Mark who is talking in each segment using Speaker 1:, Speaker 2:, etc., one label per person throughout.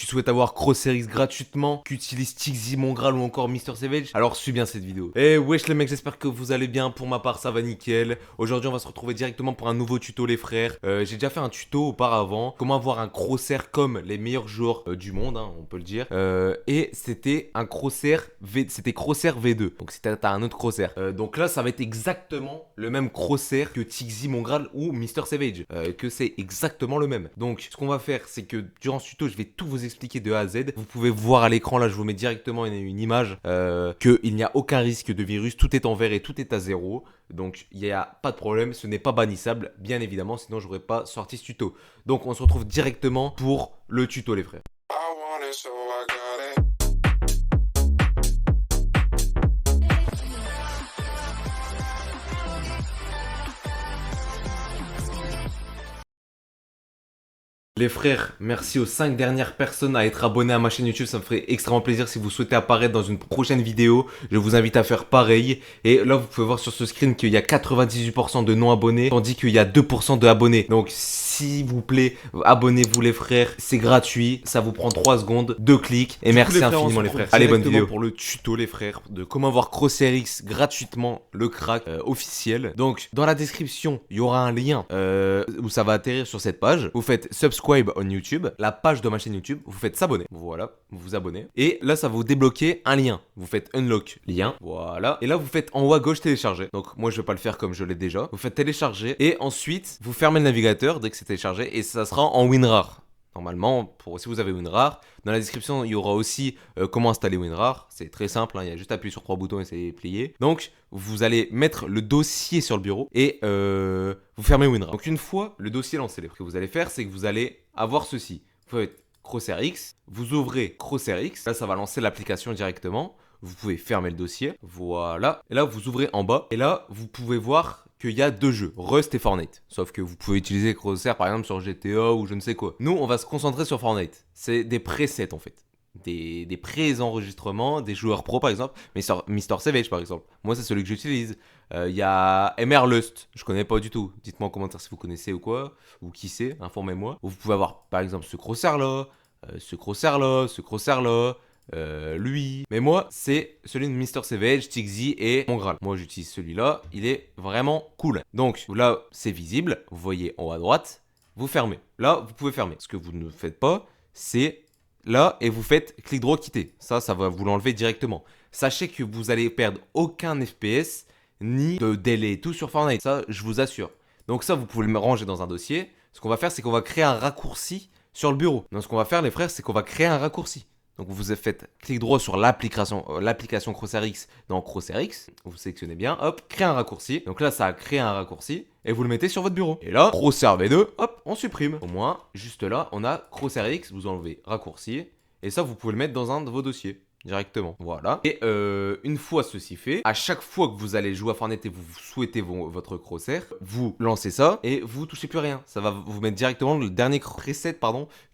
Speaker 1: Tu souhaites avoir CrossRX gratuitement, qu'utilise Tixi, Mongral ou encore Mister Savage? Alors suis bien cette vidéo. Et wesh les mecs, j'espère que vous allez bien. Pour ma part, ça va nickel. Aujourd'hui, on va se retrouver directement pour un nouveau tuto les frères. J'ai déjà fait un tuto auparavant. Comment avoir un crosshair comme les meilleurs joueurs du monde, hein, on peut le dire. Et c'était un crosshair crosshair V2. Donc c'était un autre crosshair. Donc là, ça va être exactement le même crosshair que Tixi, Mongral ou Mister Savage. Que c'est exactement le même. Donc ce qu'on va faire, c'est que durant ce tuto, je vais tout vous expliquer de A à Z. Vous pouvez voir à l'écran, là je vous mets directement une image, qu'il n'y a aucun risque de virus, tout est en vert et tout est à zéro. Donc il n'y a pas de problème, ce n'est pas bannissable, bien évidemment, sinon j'aurais pas sorti ce tuto. Donc on se retrouve directement pour le tuto les frères. Les frères, merci aux 5 dernières personnes à être abonnés à ma chaîne YouTube. Ça me ferait extrêmement plaisir si vous souhaitez apparaître dans une prochaine vidéo. Je vous invite à faire pareil. Et là, vous pouvez voir sur ce screen qu'il y a 98% de non abonnés, tandis qu'il y a 2% de abonnés. Donc, s'il vous plaît, abonnez-vous les frères. C'est gratuit. Ça vous prend 3 secondes, 2 clics. Et merci infiniment les frères. Allez, bonne vidéo. Pour le tuto les frères, de comment avoir CrossRX gratuitement, le crack officiel. Donc, dans la description, il y aura un lien où ça va atterrir sur cette page. Vous faites subscribe on YouTube, la page de ma chaîne YouTube, vous faites s'abonner, voilà, vous vous abonnez, et là ça va vous débloquer un lien, vous faites unlock lien, voilà, et là vous faites en haut à gauche télécharger, donc moi je vais pas le faire comme je l'ai déjà, vous faites télécharger, et ensuite vous fermez le navigateur dès que c'est téléchargé, et ça sera en WinRAR. Normalement, si vous avez WinRAR, dans la description, il y aura aussi comment installer WinRAR. C'est très simple, hein, il y a juste à appuyer sur 3 boutons et c'est plié. Donc, vous allez mettre le dossier sur le bureau et vous fermez WinRAR. Donc, une fois le dossier lancé, ce que vous allez faire, c'est que vous allez avoir ceci. Vous faites CrossRX, vous ouvrez CrossRX. Là, ça va lancer l'application directement. Vous pouvez fermer le dossier, voilà. Et là, vous ouvrez en bas. Et là, vous pouvez voir qu'il y a 2 jeux, Rust et Fortnite. Sauf que vous pouvez utiliser Crosshair par exemple sur GTA ou je ne sais quoi. Nous, on va se concentrer sur Fortnite. C'est des presets en fait. Des pré-enregistrements, des joueurs pro par exemple, mais sur Mister Savage par exemple. Moi, c'est celui que j'utilise. Il y a MRLust, je connais pas du tout. Dites-moi en commentaire si vous connaissez ou quoi, ou qui c'est, informez-moi. Vous pouvez avoir par exemple ce Crosshair là, ce Crosshair là, ce Crosshair là. Lui, mais moi c'est celui de Mister Savage, Tixi et Mongral. Moi j'utilise celui-là, il est vraiment cool. Donc là c'est visible, vous voyez en haut à droite, vous fermez. Là vous pouvez fermer. Ce que vous ne faites pas, c'est là et vous faites clic droit quitter. Ça va vous l'enlever directement. Sachez que vous allez perdre aucun FPS ni de délai et tout sur Fortnite. Ça je vous assure. Donc ça vous pouvez le ranger dans un dossier. Ce qu'on va faire c'est qu'on va créer un raccourci sur le bureau. Donc ce qu'on va faire les frères c'est qu'on va créer un raccourci. Donc vous faites clic droit sur l'application CrossRX dans CrossRX, vous sélectionnez bien, hop, créer un raccourci. Donc là ça a créé un raccourci et vous le mettez sur votre bureau. Et là, CrossRX V2, hop, on supprime. Au moins, juste là, on a CrossRX, vous enlevez raccourci et ça vous pouvez le mettre dans un de vos dossiers directement. Voilà. Et une fois ceci fait, à chaque fois que vous allez jouer à Fortnite et vous souhaitez votre crosshair, vous lancez ça et vous touchez plus rien. Ça va vous mettre directement le dernier preset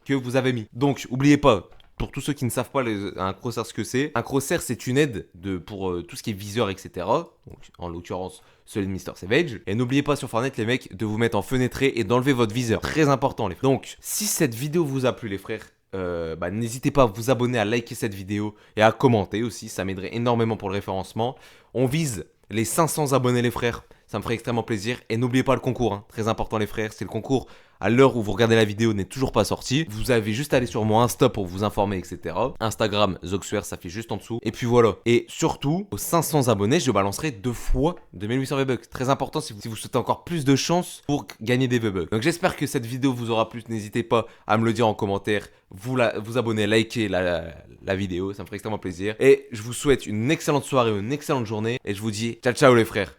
Speaker 1: que vous avez mis. Donc, n'oubliez pas. Pour tous ceux qui ne savent pas un crosshair ce que c'est, un crosshair c'est une aide pour tout ce qui est viseur, etc. Donc en l'occurrence celui de Mister Savage. Et n'oubliez pas sur Fortnite les mecs de vous mettre en fenêtré et d'enlever votre viseur. Très important les frères. Donc si cette vidéo vous a plu les frères, n'hésitez pas à vous abonner, à liker cette vidéo et à commenter aussi. Ça m'aiderait énormément pour le référencement. On vise les 500 abonnés les frères. Ça me ferait extrêmement plaisir. Et n'oubliez pas le concours, hein. Très important les frères, c'est le concours. À l'heure où vous regardez la vidéo n'est toujours pas sorti. Vous avez juste à aller sur mon Insta pour vous informer, etc. Instagram, Zoxware, ça fait juste en dessous. Et puis voilà. Et surtout, aux 500 abonnés, je balancerai 2 fois 2800 V-Bucks. Très important si vous souhaitez encore plus de chances pour gagner des V-Bucks. Donc j'espère que cette vidéo vous aura plu. N'hésitez pas à me le dire en commentaire. Vous abonner, liker la vidéo. Ça me ferait extrêmement plaisir. Et je vous souhaite une excellente soirée, une excellente journée. Et je vous dis ciao ciao les frères.